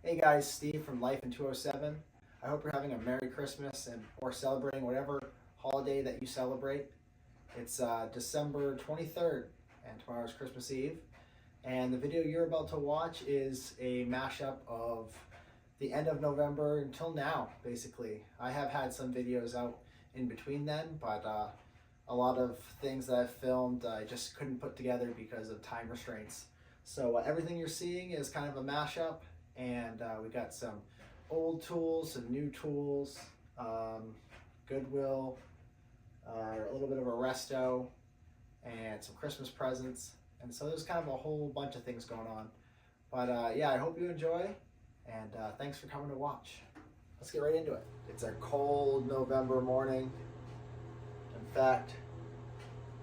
Hey guys, Steve from Life in 207. I hope you're having a Merry Christmas or celebrating whatever holiday that you celebrate. It's December 23rd and tomorrow's Christmas Eve. And the video you're about to watch is a mashup of the end of November until now, basically. I have had some videos out in between then, but a lot of things that I've filmed I just couldn't put together because of time restraints. So everything you're seeing is kind of a mashup. And we got some old tools, some new tools, Goodwill, a little bit of a resto, and some Christmas presents. And so there's kind of a whole bunch of things going on. But yeah, I hope you enjoy, and thanks for coming to watch. Let's get right into it. It's a cold November morning. In fact,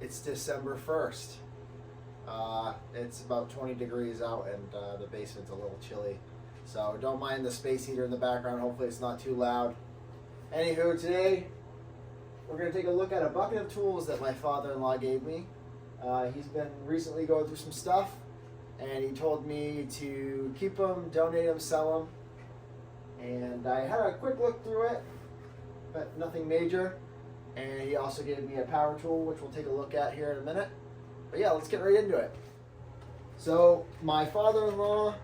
it's December 1st. It's about 20 degrees out, and the basement's a little chilly. So don't mind the space heater in the background. Hopefully it's not too loud. Anywho, today we're going to take a look at a bucket of tools that my father-in-law gave me. He's been recently going through some stuff, and he told me to keep them, donate them, sell them. And I had a quick look through it, but nothing major. And he also gave me a power tool, which we'll take a look at here in a minute. But yeah, let's get right into it. So my father-in-law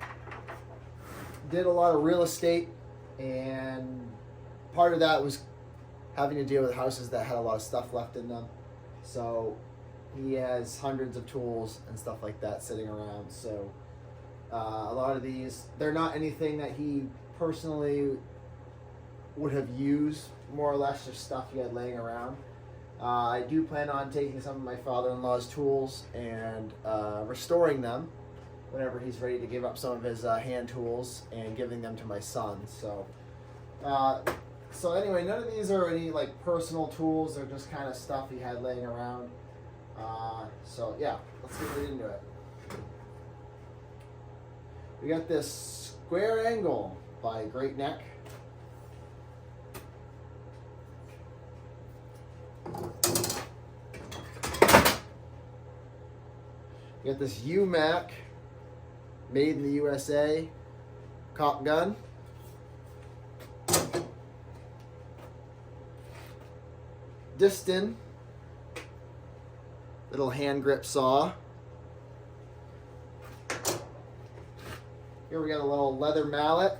did a lot of real estate, and part of that was having to deal with houses that had a lot of stuff left in them. So he has hundreds of tools and stuff like that sitting around. So a lot of these, they're not anything that he personally would have used, more or less just stuff he had laying around. I do plan on taking some of my father-in-law's tools and restoring them whenever he's ready to give up some of his hand tools and giving them to my son. So anyway, none of these are any like personal tools. They're just kind of stuff he had laying around. So yeah, let's get right into it. We got this square angle by Great Neck. We got this UMAC, made in the USA, cop gun. Distin, little hand grip saw. Here we got a little leather mallet.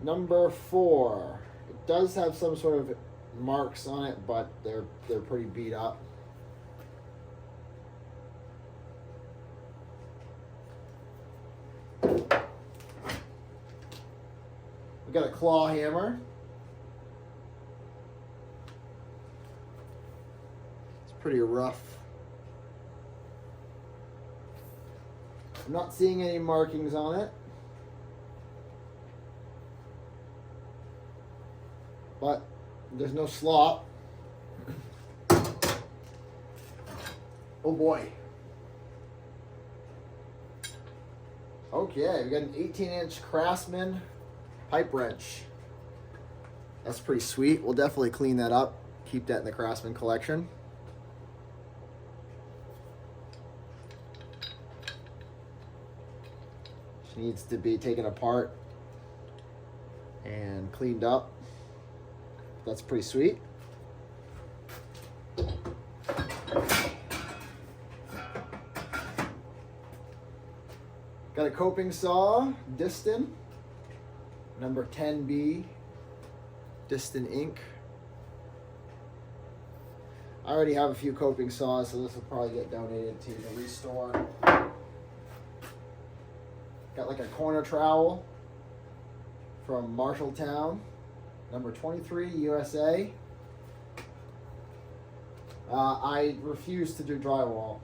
Number 4. It does have some sort of marks on it, but they're pretty beat up. We got a claw hammer. It's pretty rough. I'm not seeing any markings on it, but there's no slop. Oh boy. Okay, we got an 18-inch Craftsman pipe wrench. That's pretty sweet. We'll definitely clean that up. Keep that in the Craftsman collection. She needs to be taken apart and cleaned up. That's pretty sweet. Got a coping saw, Distin, number 10B, Distin Inc. I already have a few coping saws, so this will probably get donated to the restore. Got like a corner trowel from Marshalltown, number 23, USA. I refuse to do drywall.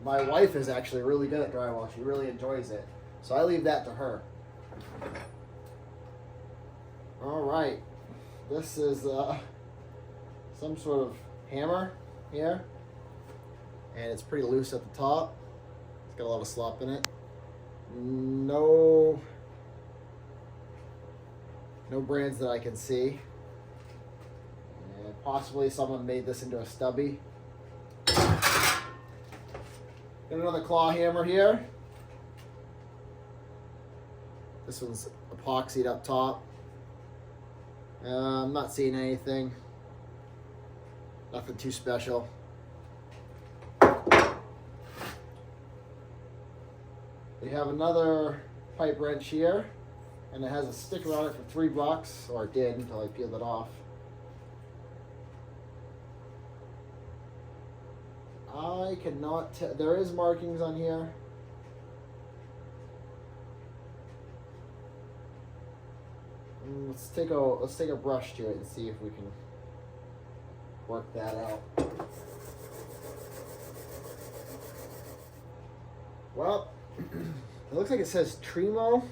My wife is actually really good at drywall. She really enjoys it. So I leave that to her. All right. This is some sort of hammer here. And it's pretty loose at the top. It's got a lot of slop in it. No brands that I can see. And possibly someone made this into a stubby. Got another claw hammer here. This one's epoxied up top. I'm not seeing anything. Nothing too special. We have another pipe wrench here, and it has a sticker on it for $3, or it did until I peeled it off. I cannot tell. There is markings on here. Let's take a brush to it and see if we can work that out. Well, it looks like it says Trimo,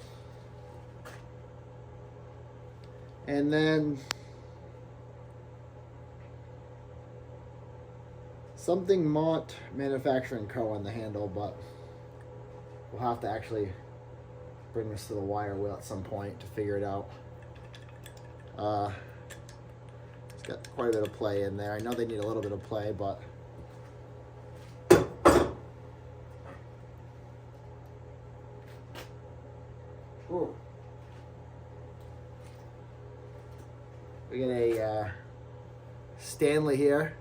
and then something Mont Manufacturing Co. on the handle, but we'll have to actually bring this to the wire wheel at some point to figure it out. It's got quite a bit of play in there. I know they need a little bit of play, but ooh. We got a Stanley here.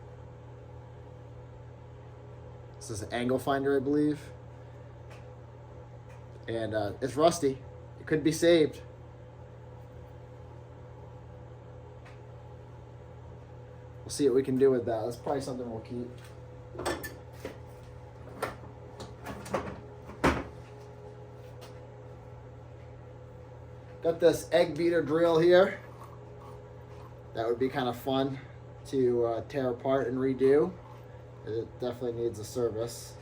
This is an angle finder, I believe. And it's rusty. It could be saved. We'll see what we can do with that. That's probably something we'll keep. Got this egg beater drill here. That would be kind of fun to tear apart and redo. It definitely needs a service.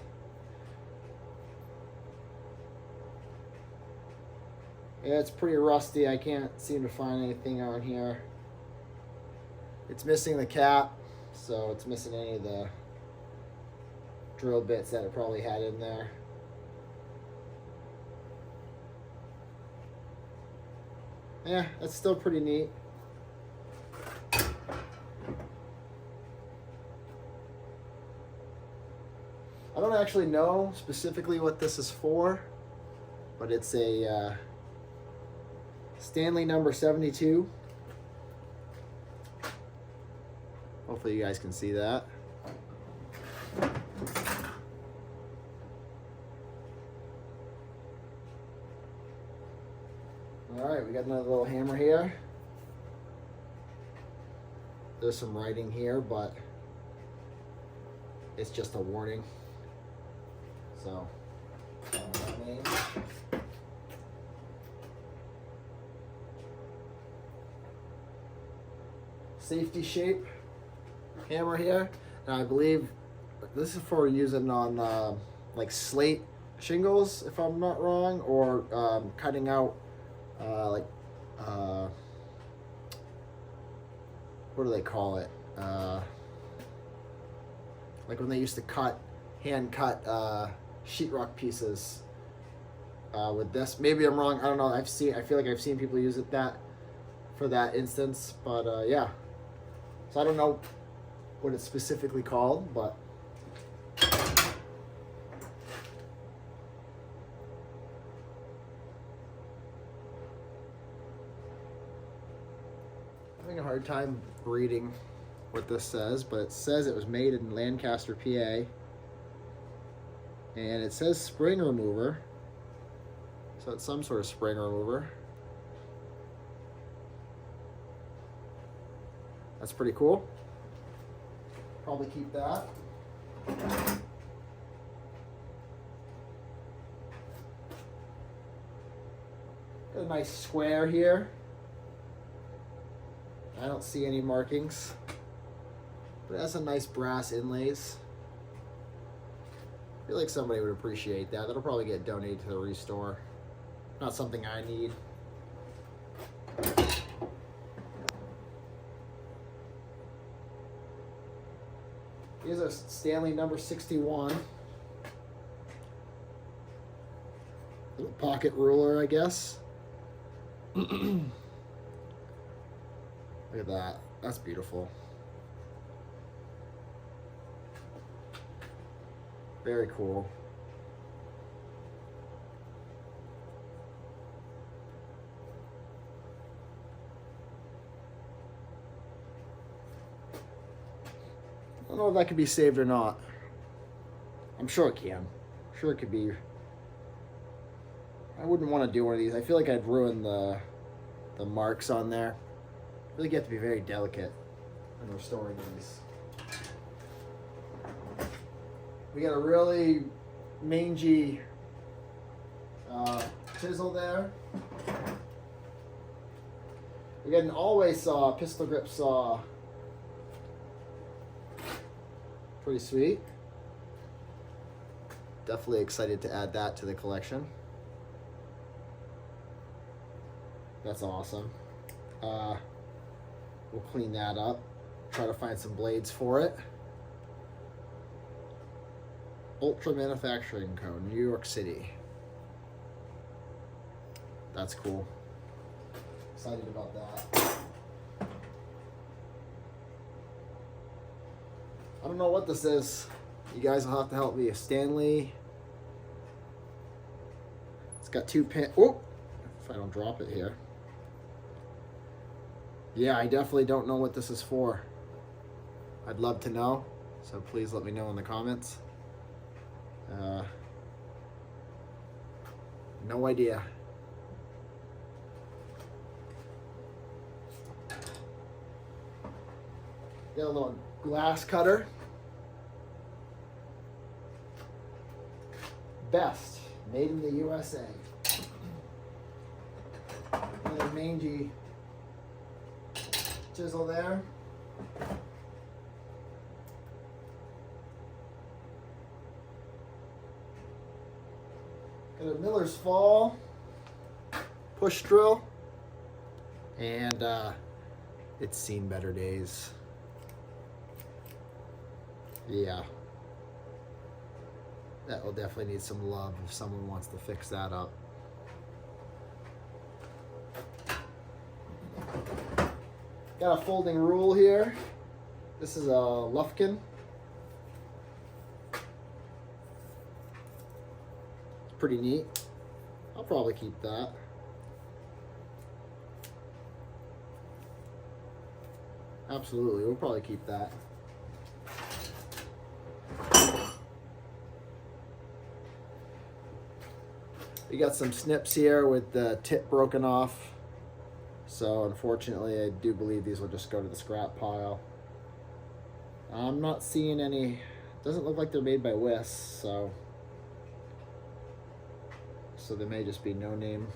Yeah, it's pretty rusty. I can't seem to find anything on here. It's missing the cap, so it's missing any of the drill bits that it probably had in there. Yeah, that's still pretty neat. I don't actually know specifically what this is for, but it's a Stanley number 72. Hopefully you guys can see that. All right, we got another little hammer here. There's some writing here, but it's just a warning. So, safety shape hammer here, and I believe this is for using on like slate shingles, if I'm not wrong, or cutting out what do they call it? Like when they used to hand cut sheetrock pieces with this. Maybe I'm wrong. I don't know. I feel like I've seen people use it for that instance. But yeah. So I don't know what it's specifically called, but I'm having a hard time reading what this says, but it says it was made in Lancaster, PA. And it says spring remover. So it's some sort of spring remover. That's pretty cool. Probably keep that. Got a nice square here. I don't see any markings, but it has some nice brass inlays. I feel like somebody would appreciate that. That'll probably get donated to the restore. Not something I need. Here's a Stanley number 61. Little pocket ruler, I guess. Look at that. That's beautiful. Very cool. don't know if that could be saved or not. I'm sure it can. I'm sure it could be. I wouldn't want to do one of these. I feel like I'd ruin the marks on there. Really get to be very delicate when restoring these. We got a really mangy chisel there. We got an always saw, pistol grip saw. Pretty sweet. Definitely excited to add that to the collection. That's awesome. We'll clean that up. Try to find some blades for it. Ultra Manufacturing Co., New York City. That's cool. Excited about that. I don't know what this is. You guys will have to help me. A Stanley. It's got 2 pin. Oh, if I don't drop it here. Yeah, I definitely don't know what this is for. I'd love to know, so please let me know in the comments. No idea. Got a little glass cutter. Best, made in the USA. Another mangy chisel there. Got a Miller's Fall push drill, and it's seen better days. Yeah, that will definitely need some love if someone wants to fix that up. Got a folding rule here. This is a Lufkin. It's pretty neat. I'll probably keep that. Absolutely, we'll probably keep that. We got some snips here with the tip broken off. So unfortunately, I do believe these will just go to the scrap pile. I'm not seeing any, doesn't look like they're made by Wiss, so they may just be no name.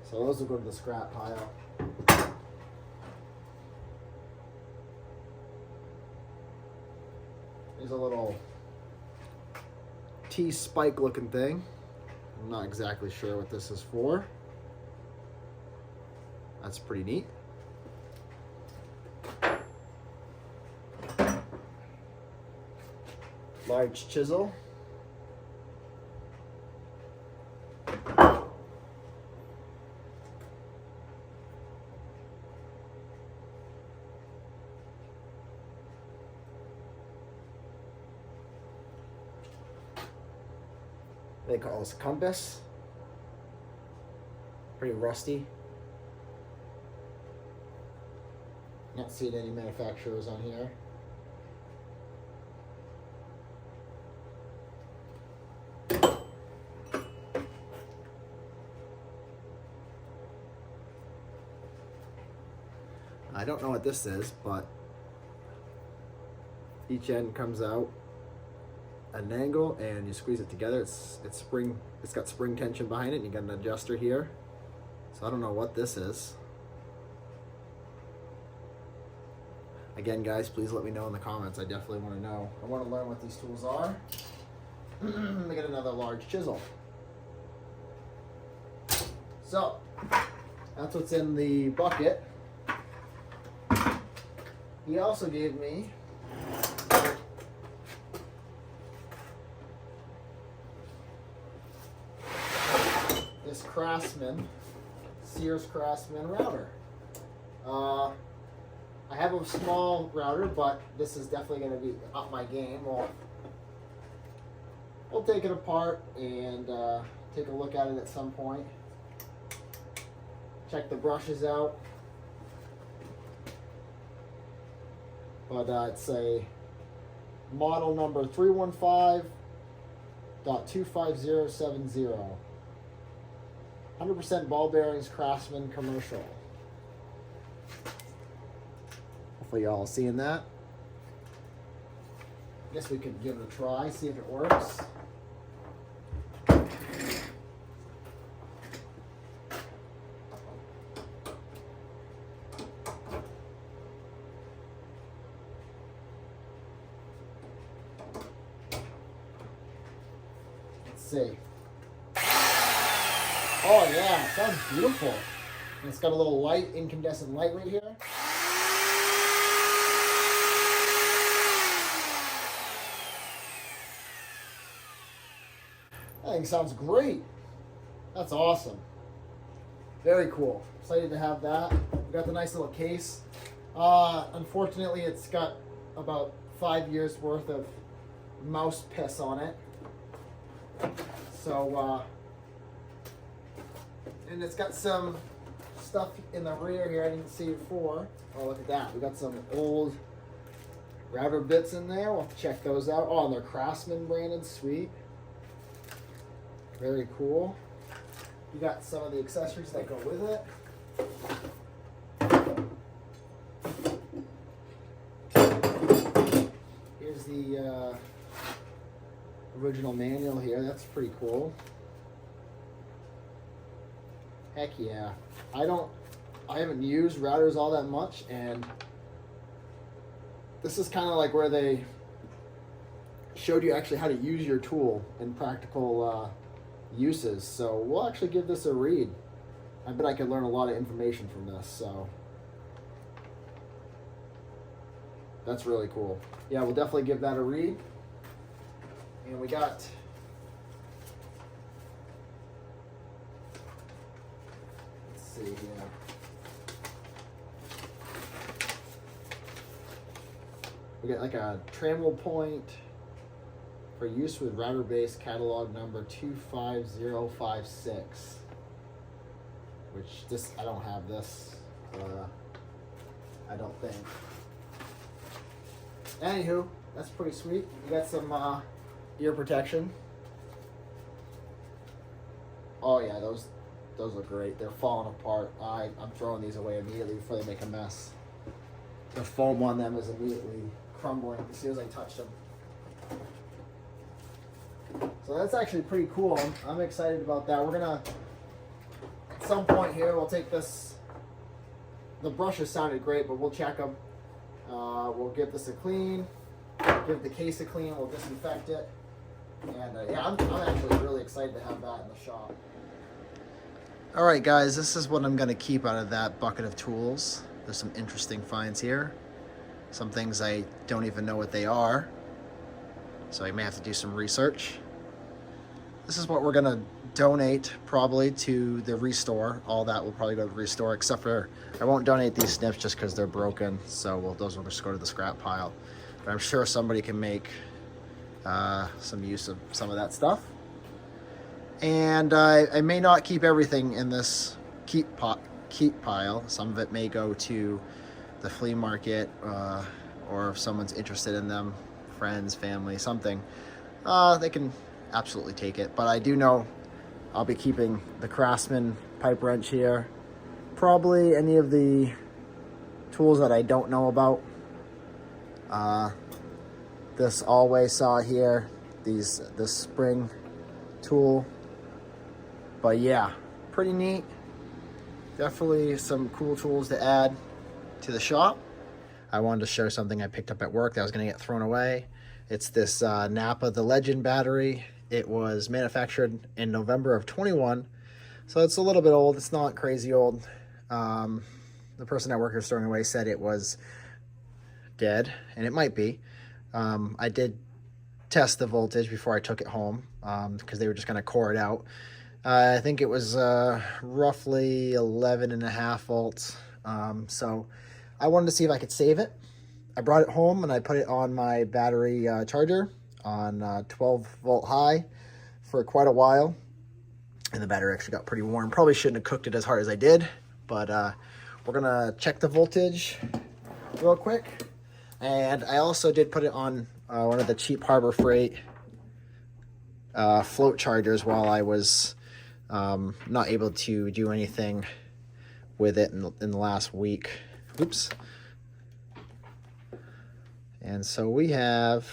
So those will go to the scrap pile. There's a little T-spike looking thing. I'm not exactly sure what this is for. That's pretty neat. Large chisel. They call this a compass. Pretty rusty. Not seeing any manufacturers on here. I don't know what this is, but each end comes out at an angle and you squeeze it together. It's got spring tension behind it, and you got an adjuster here. So I don't know what this is. Again, guys, please let me know in the comments. I definitely want to know. I want to learn what these tools are. Let me get another large chisel. So, that's what's in the bucket. He also gave me this Craftsman, Sears Craftsman router. I have a small router, but this is definitely going to be up my game. We'll take it apart and take a look at it at some point. Check the brushes out. but it's a model number 315.25070. 100% ball bearings, Craftsman commercial. Hopefully y'all seeing that. I guess we could give it a try, see if it works. Let's see. Oh yeah, it sounds beautiful. And it's got a little light, incandescent light right here. That thing sounds great. That's awesome. Very cool. Excited to have that. We got the nice little case. Unfortunately, it's got about 5 years worth of mouse piss on it. So, and it's got some stuff in the rear here I didn't see before. Oh, look at that. We got some old router bits in there. We'll have to check those out. Oh, and they're Craftsman branded. Sweet. Very cool. You got some of the accessories that go with it. Here's the original manual here. That's pretty cool. Heck yeah. I haven't used routers all that much, and this is kind of like where they showed you actually how to use your tool in practical uses. So we'll actually give this a read. I bet I could learn a lot of information from this, so that's really cool. Yeah, we'll definitely give that a read. And we got see here. We got like a Trammel point for use with router base catalog number 25056. Which I don't have this. I don't think. Anywho, that's pretty sweet. We got some ear protection. Oh yeah, those look great. They're falling apart. I'm throwing these away immediately before they make a mess. The foam on them is immediately crumbling as soon as I touch them. So that's actually pretty cool. I'm excited about that. We're gonna, at some point here, we'll take this. The brushes sounded great, but we'll check them. We'll give this a clean. Give the case a clean. We'll disinfect it. And yeah, I'm actually really excited to have that in the shop. All right, guys, this is what I'm going to keep out of that bucket of tools. There's some interesting finds here. Some things I don't even know what they are. So I may have to do some research. This is what we're going to donate probably to the Restore. All that will probably go to the Restore, except for I won't donate these snips just because they're broken. So those will just go to the scrap pile. But I'm sure somebody can make some use of some of that stuff. And I may not keep everything in this keep pile. Some of it may go to the flea market, or if someone's interested in them, friends, family, something, they can absolutely take it. But I do know I'll be keeping the Craftsman pipe wrench here. Probably any of the tools that I don't know about. This always saw here, this spring tool. But yeah, pretty neat. Definitely some cool tools to add to the shop. I wanted to show something I picked up at work that was going to get thrown away. It's this Napa The Legend battery. It was manufactured in November of 21, so it's a little bit old. It's not crazy old. The person at work who's throwing away said it was dead, and it might be. I did test the voltage before I took it home because they were just going to core it out. I think it was roughly 11.5 volts. So I wanted to see if I could save it. I brought it home and I put it on my battery charger on 12 volt high for quite a while. And the battery actually got pretty warm. Probably shouldn't have cooked it as hard as I did, but we're gonna check the voltage real quick. And I also did put it on one of the cheap Harbor Freight float chargers while I was not able to do anything with it in the last week. Oops. And so we have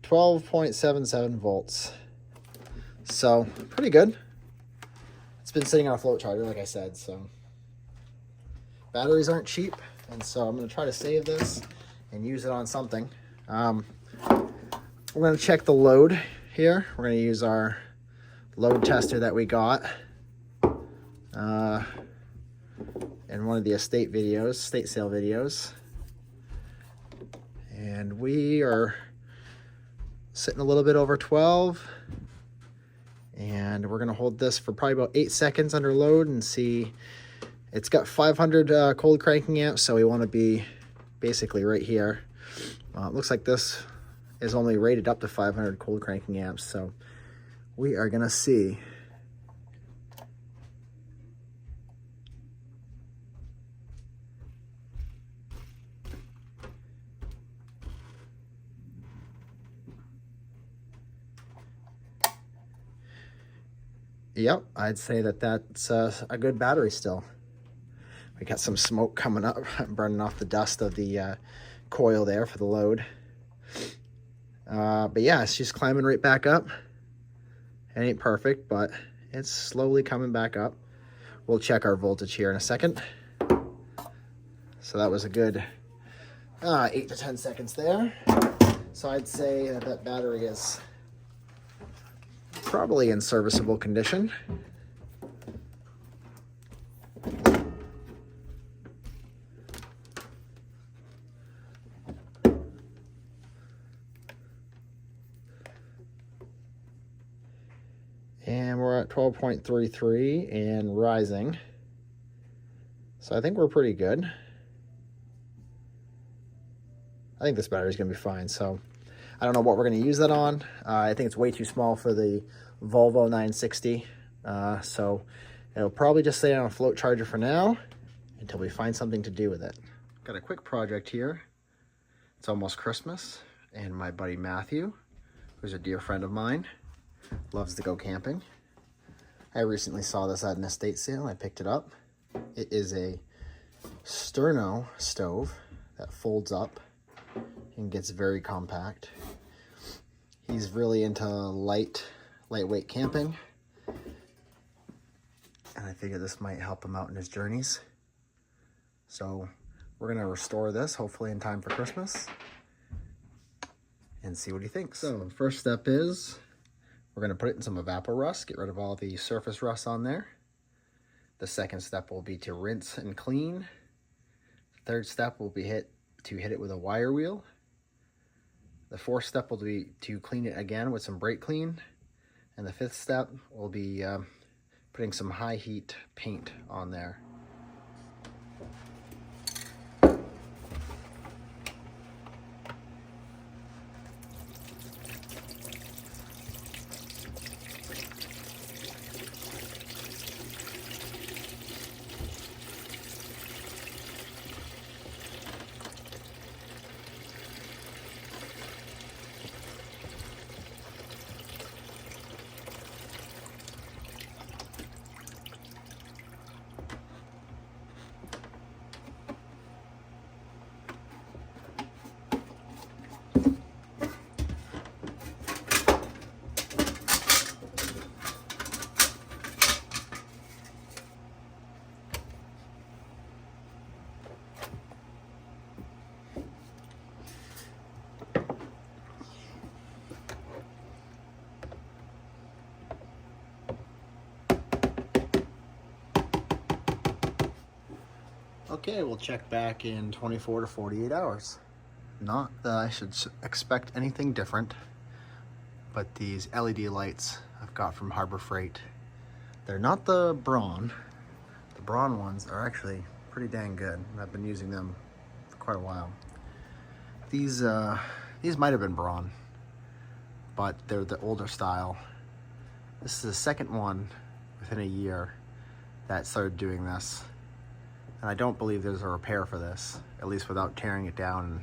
12.77 volts. So pretty good. It's been sitting on a float charger, like I said, so batteries aren't cheap, and so I'm going to try to save this and use it on something. We're going to check the load here. We're going to use our load tester that we got in one of the estate sale videos. And we are sitting a little bit over 12. And we're going to hold this for probably about 8 seconds under load and see. It's got 500 cold cranking amps, so we want to be basically right here. It looks like this is only rated up to 500 cold cranking amps, so we are going to see. Yep, I'd say that's a good battery still. We got some smoke coming up, burning off the dust of the coil there for the load. But yeah, it's just climbing right back up. It ain't perfect, but it's slowly coming back up. We'll check our voltage here in a second. So that was a good 8 to 10 seconds there. So I'd say that battery is probably in serviceable condition. And we're at 12.33 and rising. So I think we're pretty good. I think this battery is going to be fine. So I don't know what we're going to use that on. I think it's way too small for the Volvo 960. So it'll probably just stay on a float charger for now until we find something to do with it. Got a quick project here. It's almost Christmas, and my buddy Matthew, who's a dear friend of mine, loves to go camping. I recently saw this at an estate sale. I picked it up. It is a sterno stove that folds up and gets very compact. He's really into lightweight camping, and I figure this might help him out in his journeys. So we're gonna restore this hopefully in time for Christmas and see what he thinks. So the first step is we're gonna put it in some evapor rust, get rid of all the surface rust on there. The second step will be to rinse and clean. The third step will be to hit it with a wire wheel. The fourth step will be to clean it again with some brake clean. And the fifth step will be putting some high heat paint on there. Okay, we'll check back in 24 to 48 hours. Not that I should expect anything different, but these LED lights I've got from Harbor Freight, they're not the Braun. The Braun ones are actually pretty dang good, and I've been using them for quite a while. These might have been Braun, but they're the older style. This is the second one within a year that started doing this. And I don't believe there's a repair for this, at least without tearing it down.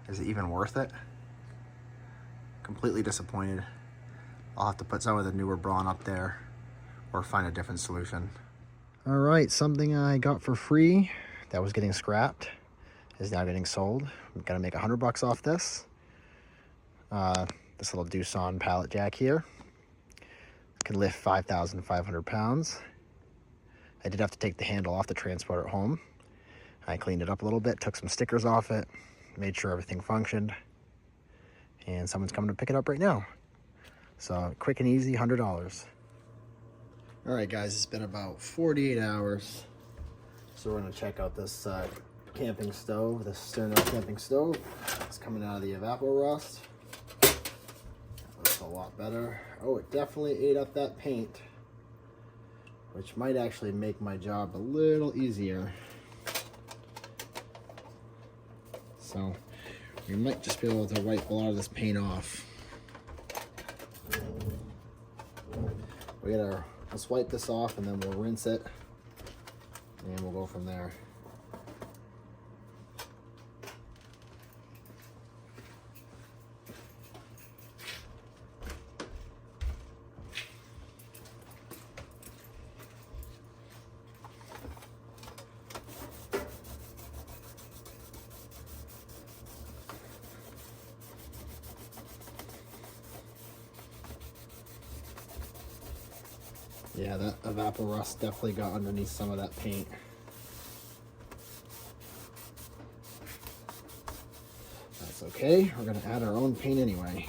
Is it even worth it? Completely disappointed. I'll have to put some of the newer brawn up there or find a different solution. All right, something I got for free that was getting scrapped is now getting sold. I'm gonna make $100 off this. This little Doosan pallet jack here. It can lift 5,500 pounds. I did have to take the handle off to transport it home. I cleaned it up a little bit, took some stickers off it, made sure everything functioned, and someone's coming to pick it up right now. So quick and easy, $100. All right, guys, it's been about 48 hours. So we're gonna check out this camping stove, this Sterno camping stove. It's coming out of the Evapo-Rust. That looks a lot better. Oh, it definitely ate up that paint, which might actually make my job a little easier. So we might just be able to wipe a lot of this paint off. Let's wipe this off and then we'll rinse it and we'll go from there. Yeah, that Evapo-Rust definitely got underneath some of that paint. That's okay, we're gonna add our own paint anyway.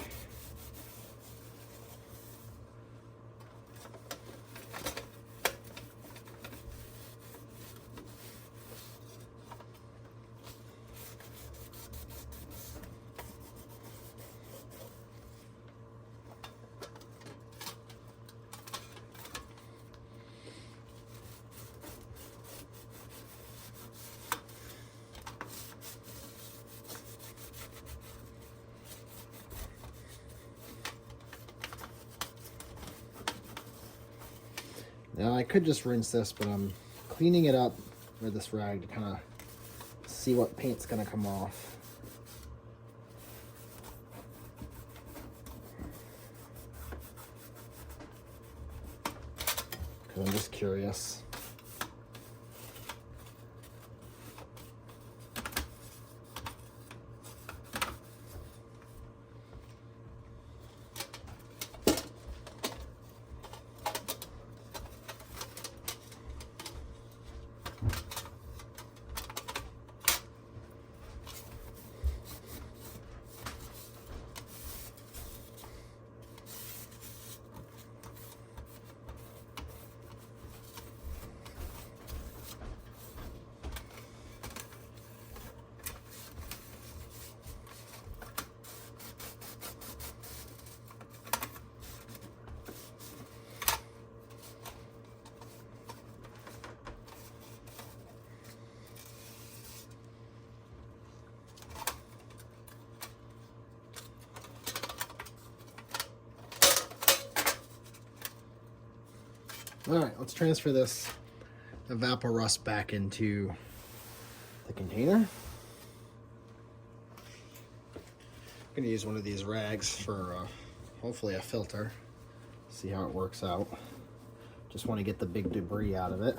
Now I could just rinse this, but I'm cleaning it up with this rag to kind of see what paint's gonna come off. Because I'm just curious. All right, let's transfer this Evapo-Rust back into the container. I'm gonna use one of these rags for hopefully a filter. See how it works out. Just want to get the big debris out of it.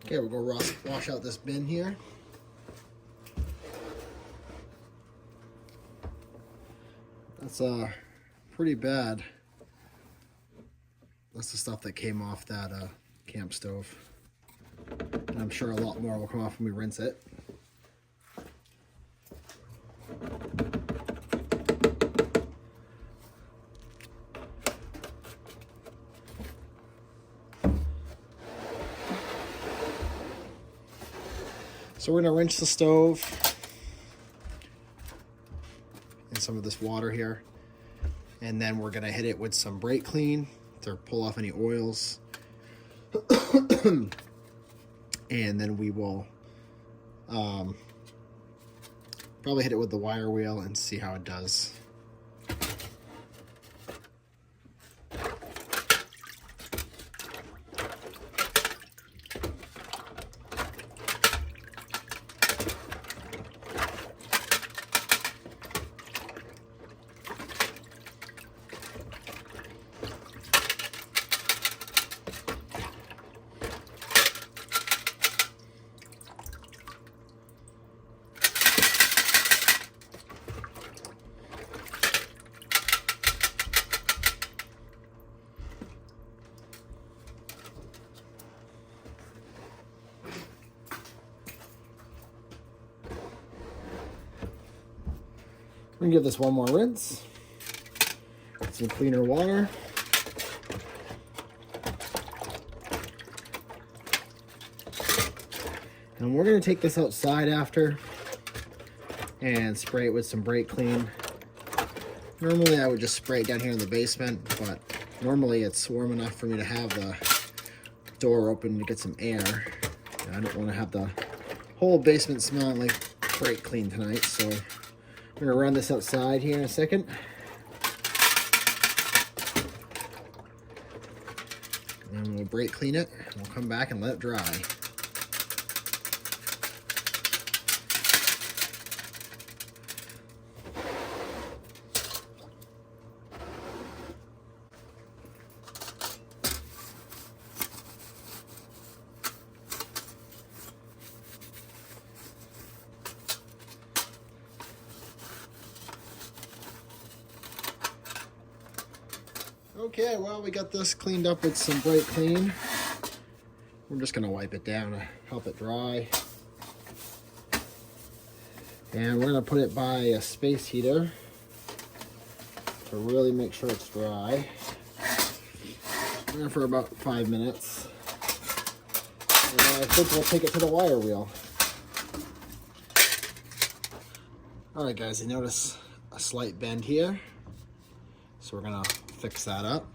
Okay, we'll go wash out this bin here. That's pretty bad. That's the stuff that came off that camp stove. And I'm sure a lot more will come off when we rinse it. So we're gonna rinse the stove in some of this water here. And then we're gonna hit it with some brake clean to pull off any oils. And then we will probably hit it with the wire wheel and see how it does. We're gonna give this one more rinse. Some cleaner water. And we're gonna take this outside after and spray it with some brake clean. Normally I would just spray it down here in the basement, but normally it's warm enough for me to have the door open to get some air. I don't want to have the whole basement smelling like brake clean tonight, so I'm gonna run this outside here in a second. And we'll brake clean it. We'll come back and let it dry. Okay, well, we got this cleaned up with some brake clean. We're just gonna wipe it down to help it dry. And we're gonna put it by a space heater to really make sure it's dry. For about 5 minutes. And then I think we'll take it to the wire wheel. All right, guys, you notice a slight bend here. So we're gonna fix that up.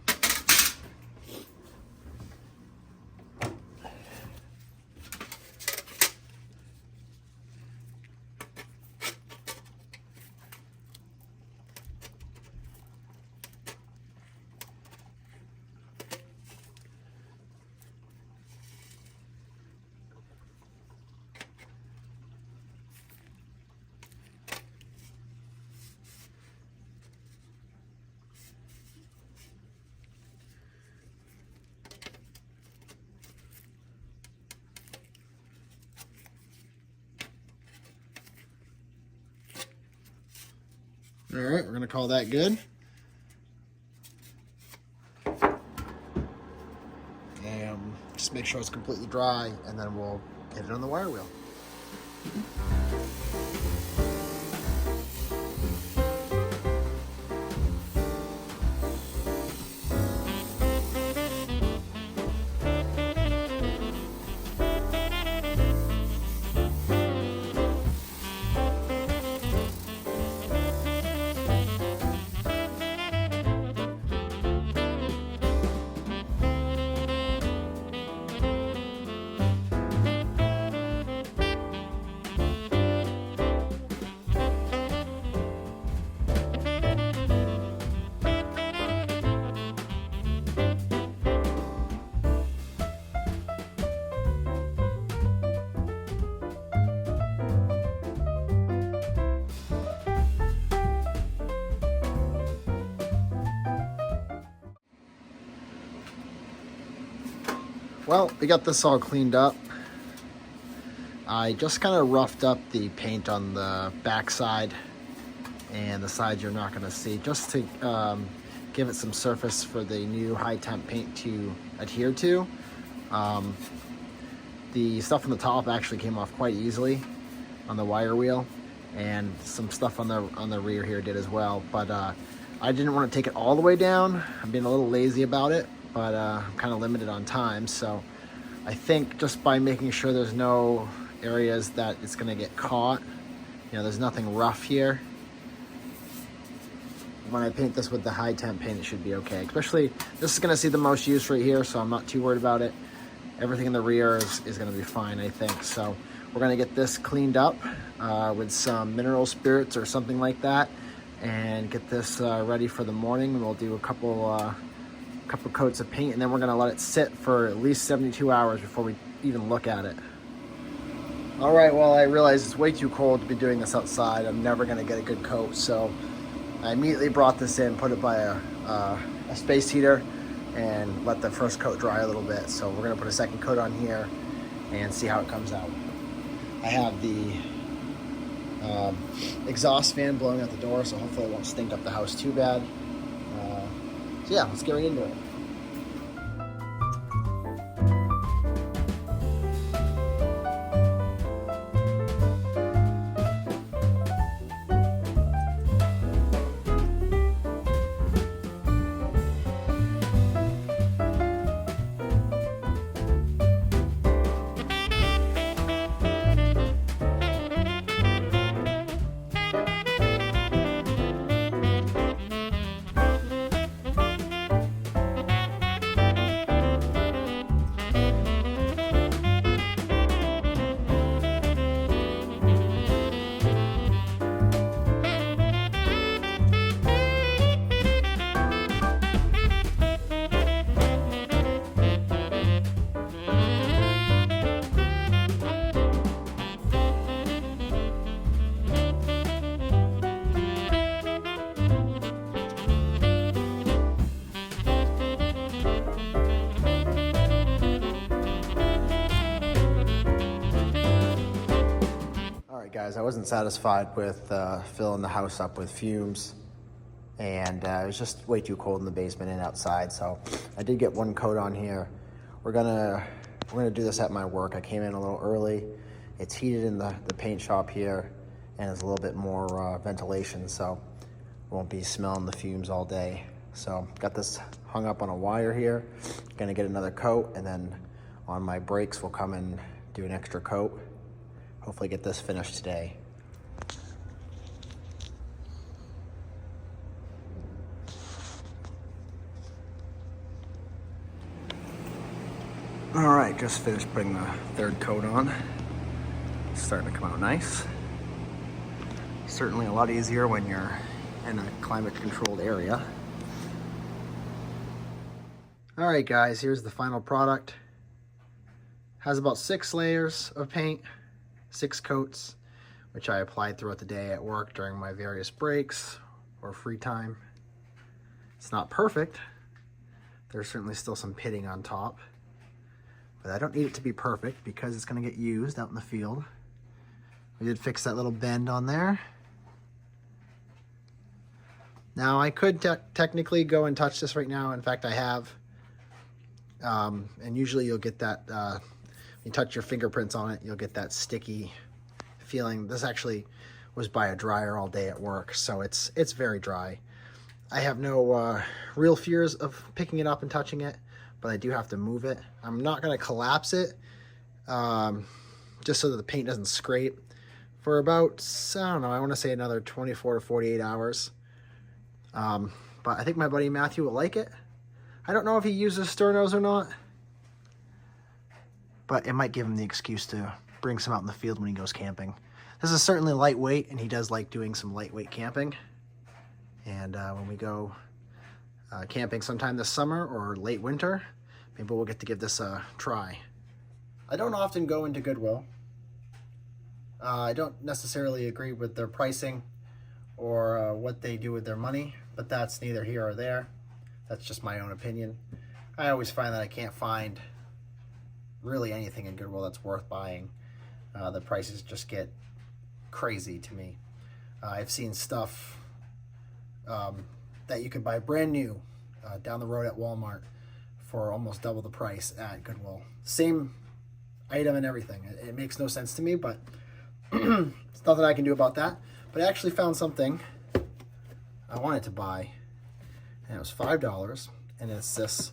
All right, we're gonna call that good. And just make sure it's completely dry, and then we'll get it on the wire wheel. Well, we got this all cleaned up. I just kind of roughed up the paint on the back side and the sides you're not going to see, just to give it some surface for the new high temp paint to adhere to. The stuff on the top actually came off quite easily on the wire wheel, and some stuff on the rear here did as well. But I didn't want to take it all the way down. I'm being a little lazy about it, but I'm kind of limited on time. So I think just by making sure there's no areas that it's going to get caught, you know, there's nothing rough here. When I paint this with the high temp paint, it should be okay. Especially, this is going to see the most use right here, so I'm not too worried about it. Everything in the rear is going to be fine, I think. So we're going to get this cleaned up with some mineral spirits or something like that, and get this ready for the morning. We'll do a couple coats of paint, and then we're going to let it sit for at least 72 hours before we even look at it. All right, well, I realize it's way too cold to be doing this outside. I'm never going to get a good coat, so I immediately brought this in, put it by a space heater, and let the first coat dry a little bit. So we're gonna put a second coat on here and see how it comes out. I have the exhaust fan blowing out the door, so hopefully it won't stink up the house too bad. So yeah, let's get right into it. Guys, I wasn't satisfied with filling the house up with fumes, and it was just way too cold in the basement and outside. So I did get one coat on here. We're gonna do this at my work. I came in a little early. It's heated in the paint shop here, and there's a little bit more ventilation, so won't be smelling the fumes all day. So got this hung up on a wire here. Gonna get another coat, and then on my brakes we'll come and do an extra coat. Hopefully get this finished today. All right, just finished putting the third coat on. It's starting to come out nice. Certainly a lot easier when you're in a climate controlled area. All right guys, here's the final product. Has about 6 layers of paint. 6 coats, which I applied throughout the day at work during my various breaks or free time. It's not perfect. There's certainly still some pitting on top, but I don't need it to be perfect because it's going to get used out in the field. We did fix that little bend on there. Now I could technically go and touch this right now. In fact, I have. And usually you'll get that you touch your fingerprints on it, you'll get that sticky feeling. This actually was by a dryer all day at work, so it's very dry. I have no real fears of picking it up and touching it, but I do have to move it. I'm not going to collapse it, just so that the paint doesn't scrape, for about, I don't know, I want to say another 24 to 48 hours. But I think my buddy Matthew will like it. I don't know if he uses sternos or not, but it might give him the excuse to bring some out in the field when he goes camping. This is certainly lightweight, and he does like doing some lightweight camping. And when we go camping sometime this summer or late winter, maybe we'll get to give this a try. I don't often go into Goodwill. I don't necessarily agree with their pricing or what they do with their money, but that's neither here or there. That's just my own opinion. I always find that I can't find really anything in Goodwill that's worth buying. The prices just get crazy to me. I've seen stuff that you could buy brand new down the road at Walmart for almost double the price at Goodwill. Same item and everything. It makes no sense to me, but it's nothing I can do about that. But I actually found something I wanted to buy, and it was $5, and it's this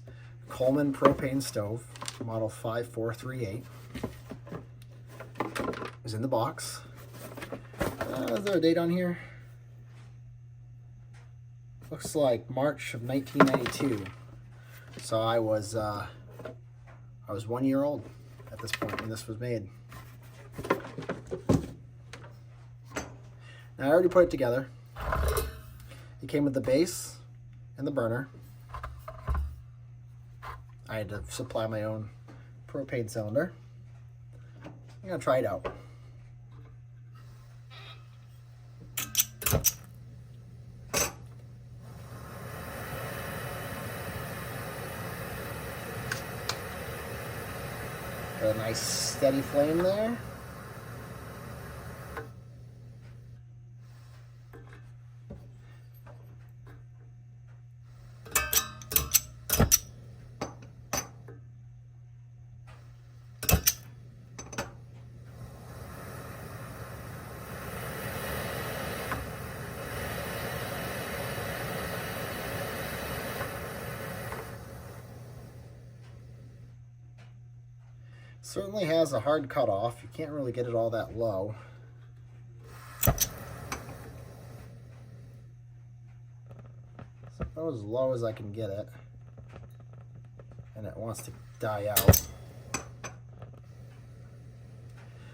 Coleman propane stove, model 5438. It was in the box. Is there a date on here? Looks like March of 1992. So I was 1 year old at this point when this was made. Now I already put it together. It came with the base and the burner. I had to supply my own propane cylinder. I'm gonna try it out. Got a nice steady flame there. Certainly has a hard cutoff. You can't really get it all that low. It's about as low as I can get it. And it wants to die out.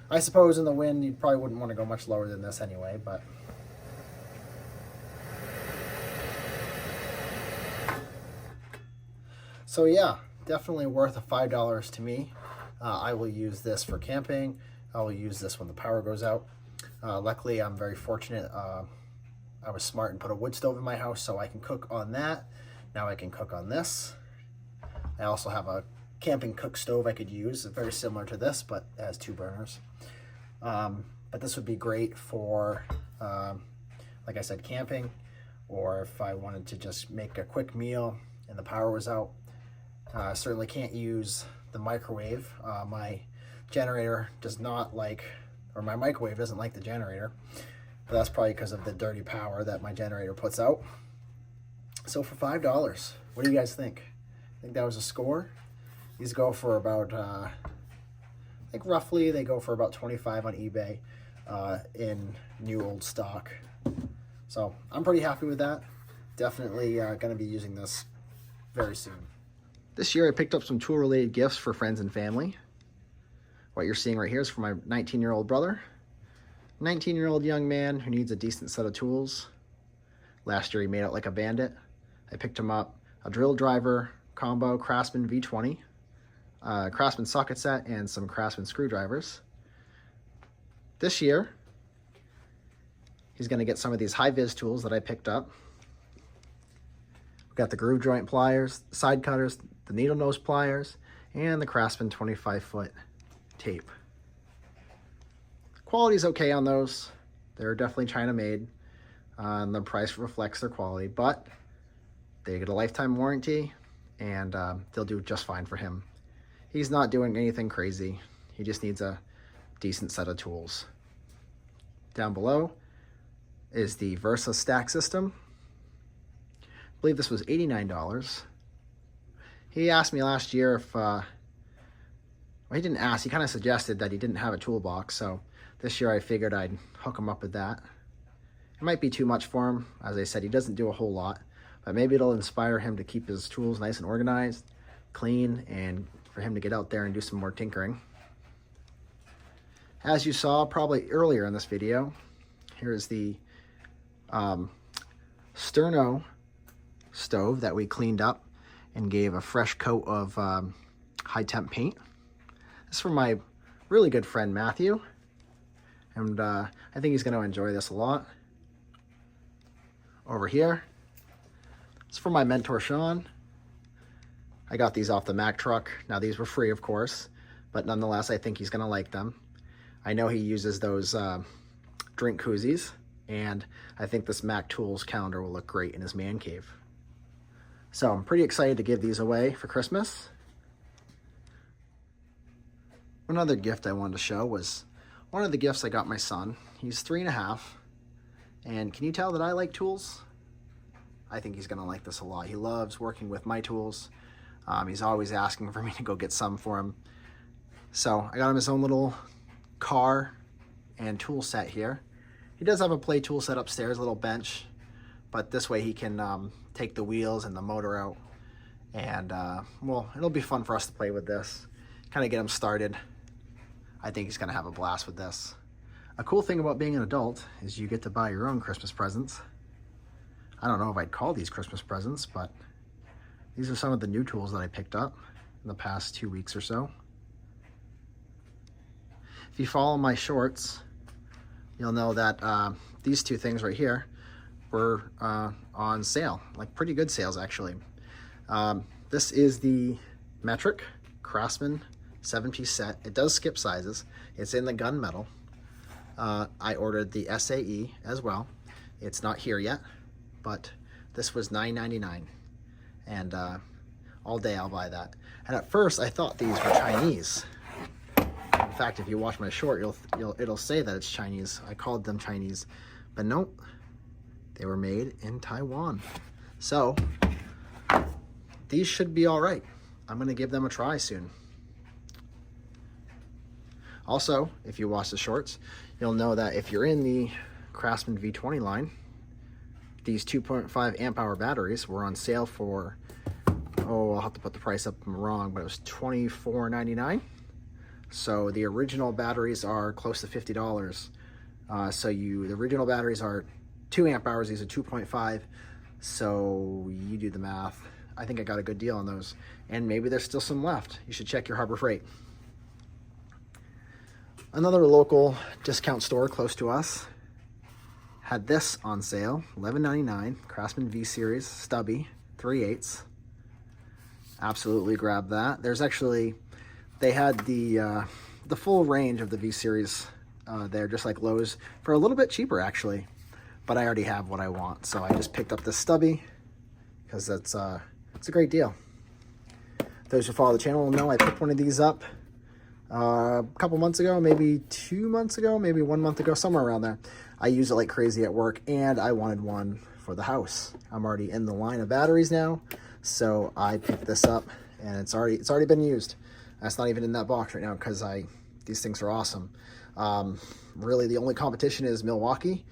I suppose in the wind you probably wouldn't want to go much lower than this anyway, but so yeah, definitely worth a $5 to me. I will use this for camping. I will use this when the power goes out. Luckily, I'm very fortunate. I was smart and put a wood stove in my house, so I can cook on that. Now I can cook on this. I also have a camping cook stove I could use, very similar to this, but it has 2 burners. But this would be great for, like I said, camping, or if I wanted to just make a quick meal and the power was out. Certainly can't use the microwave. My generator does not like, or my microwave doesn't like the generator, but that's probably because of the dirty power that my generator puts out. So for $5, what do you guys think? I think that was a score. These go for about, I think roughly they go for about $25 on eBay in new old stock. So I'm pretty happy with that. Definitely going to be using this very soon. This year I picked up some tool-related gifts for friends and family. What you're seeing right here is for my 19-year-old brother. 19-year-old young man who needs a decent set of tools. Last year he made out like a bandit. I picked him up a drill driver combo Craftsman V20, Craftsman socket set, and some Craftsman screwdrivers. This year he's going to get some of these high-vis tools that I picked up. We've got the groove joint pliers, side cutters, the needle nose pliers, and the Craftsman 25-foot tape. Quality's okay on those. They're definitely China made, and the price reflects their quality, but they get a lifetime warranty, and they'll do just fine for him. He's not doing anything crazy. He just needs a decent set of tools. Down below is the Versa stack system. I believe this was $89. He asked me last year if, well, he didn't ask, he kind of suggested that he didn't have a toolbox, so this year I figured I'd hook him up with that. It might be too much for him. As I said, he doesn't do a whole lot, but maybe it'll inspire him to keep his tools nice and organized, clean, and for him to get out there and do some more tinkering. As you saw probably earlier in this video, here's the Sterno stove that we cleaned up and gave a fresh coat of high temp paint. This is from my really good friend Matthew, and I think he's going to enjoy this a lot. Over here, it's for my mentor Sean. I got these off the Mack truck. Now these were free, of course, but nonetheless I think he's going to like them. I know he uses those drink koozies, and I think this Mack Tools calendar will look great in his man cave. So I'm pretty excited to give these away for Christmas. Another gift I wanted to show was one of the gifts I got my son. He's 3.5, and can you tell that I like tools? I think he's gonna like this a lot. He loves working with my tools. He's always asking for me to go get some for him. So I got him his own little car and tool set here. He does have a play tool set upstairs, a little bench, but this way he can take the wheels and the motor out. And well, it'll be fun for us to play with this, kind of get him started. I think he's gonna have a blast with this. A cool thing about being an adult is you get to buy your own Christmas presents. I don't know if I'd call these Christmas presents, but these are some of the new tools that I picked up in the past 2 weeks or so. If you follow my shorts, you'll know that these two things right here were on sale, like pretty good sales actually. This is the metric Craftsman 7-piece set. It does skip sizes. It's in the gunmetal. I ordered the SAE as well. It's not here yet, but this was $9.99, and all day I'll buy that. And at first I thought these were Chinese. In fact, if you watch my short, it'll say that it's Chinese. I called them Chinese, but nope, they were made in Taiwan. So these should be all right. I'm gonna give them a try soon. Also, if you watch the shorts, you'll know that if you're in the Craftsman V20 line, these 2.5 amp hour batteries were on sale for, oh, I'll have to put the price up, I'm wrong, but it was $24.99. So the original batteries are close to $50. The original batteries are 2 amp hours, these are 2.5. So you do the math. I think I got a good deal on those. And maybe there's still some left. You should check your Harbor Freight. Another local discount store close to us had this on sale, $11.99, Craftsman V Series, stubby, 3/8. Absolutely grab that. There's actually, they had the full range of the V Series there, just like Lowe's, for a little bit cheaper actually. But I already have what I want, so I just picked up this stubby because it's a great deal. Those who follow the channel will know I picked one of these up a couple months ago, maybe 2 months ago, maybe 1 month ago, somewhere around there. I use it like crazy at work, and I wanted one for the house. I'm already in the line of batteries now, so I picked this up, and it's already been used. That's not even in that box right now because these things are awesome. Really, the only competition is Milwaukee,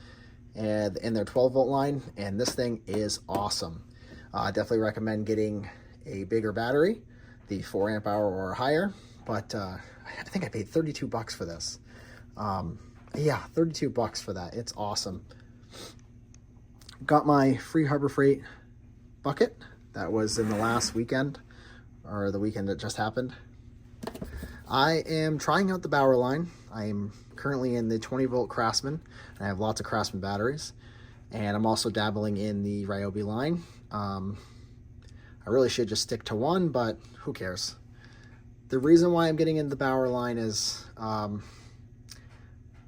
and in their 12-volt line, and this thing is awesome. I definitely recommend getting a bigger battery, the 4 amp hour or higher, but I think I paid 32 bucks for this. Yeah, 32 bucks for that. It's awesome. Got my free Harbor Freight bucket. That was in the last weekend, or the weekend that just happened. I am trying out the Bauer line. I am currently in the 20-volt Craftsman, and I have lots of Craftsman batteries. And I'm also dabbling in the Ryobi line. I really should just stick to one, but who cares? The reason why I'm getting into the Bauer line is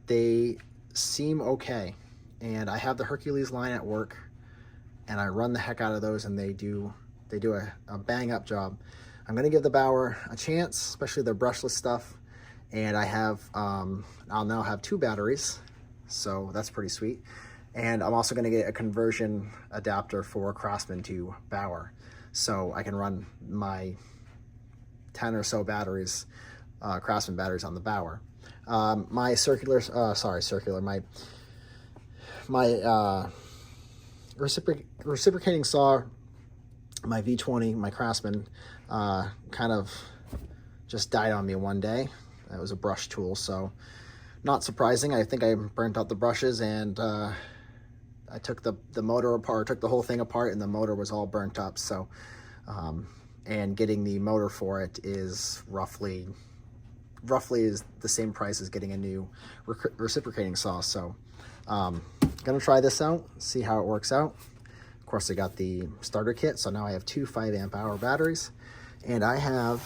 they seem okay. And I have the Hercules line at work, and I run the heck out of those, and they do a bang up job. I'm gonna give the Bauer a chance, especially their brushless stuff. And I have, I'll now have 2 batteries, so that's pretty sweet. And I'm also gonna get a conversion adapter for Craftsman to Bauer, so I can run my 10 or so batteries, Craftsman batteries on the Bauer. My reciprocating saw, my V20, my Craftsman, kind of just died on me one day. It was a brush tool, so not surprising. I think I burnt out the brushes, and I took the motor apart, took the whole thing apart, and the motor was all burnt up. So, and getting the motor for it is roughly is the same price as getting a new reciprocating saw. So, gonna try this out, see how it works out. Of course, I got the starter kit, so now I have 2 5 amp hour batteries, and I have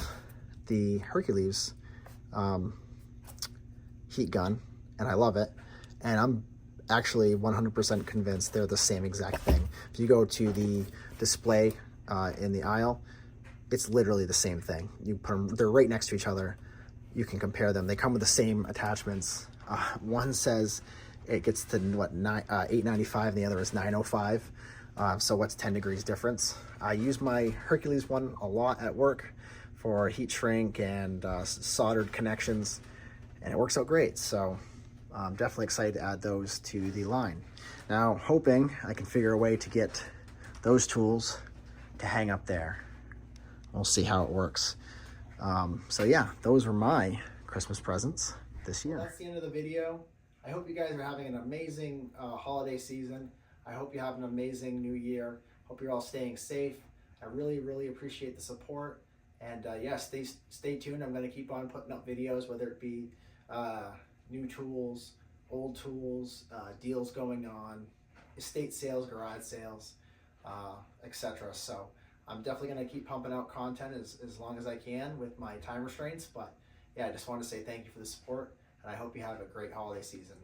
the Hercules heat gun, and I love it. And I'm actually 100% convinced they're the same exact thing. If you go to the display in the aisle, it's literally the same thing. You put them, they're right next to each other. you can compare them. They come with the same attachments. One says it gets to what, $895, and the other is $905. So what's 10 degrees difference? I use my Hercules one a lot at work for heat shrink and soldered connections, and it works out great. So I'm definitely excited to add those to the line. Now, hoping I can figure a way to get those tools to hang up there. We'll see how it works. So yeah, those were my Christmas presents this year. Well, that's the end of the video. I hope you guys are having an amazing holiday season. I hope you have an amazing new year. Hope you're all staying safe. I really, really appreciate the support. And yeah, stay tuned. I'm going to keep on putting up videos, whether it be new tools, old tools, deals going on, estate sales, garage sales, etc. So I'm definitely going to keep pumping out content as long as I can with my time restraints. But yeah, I just want to say thank you for the support, and I hope you have a great holiday season.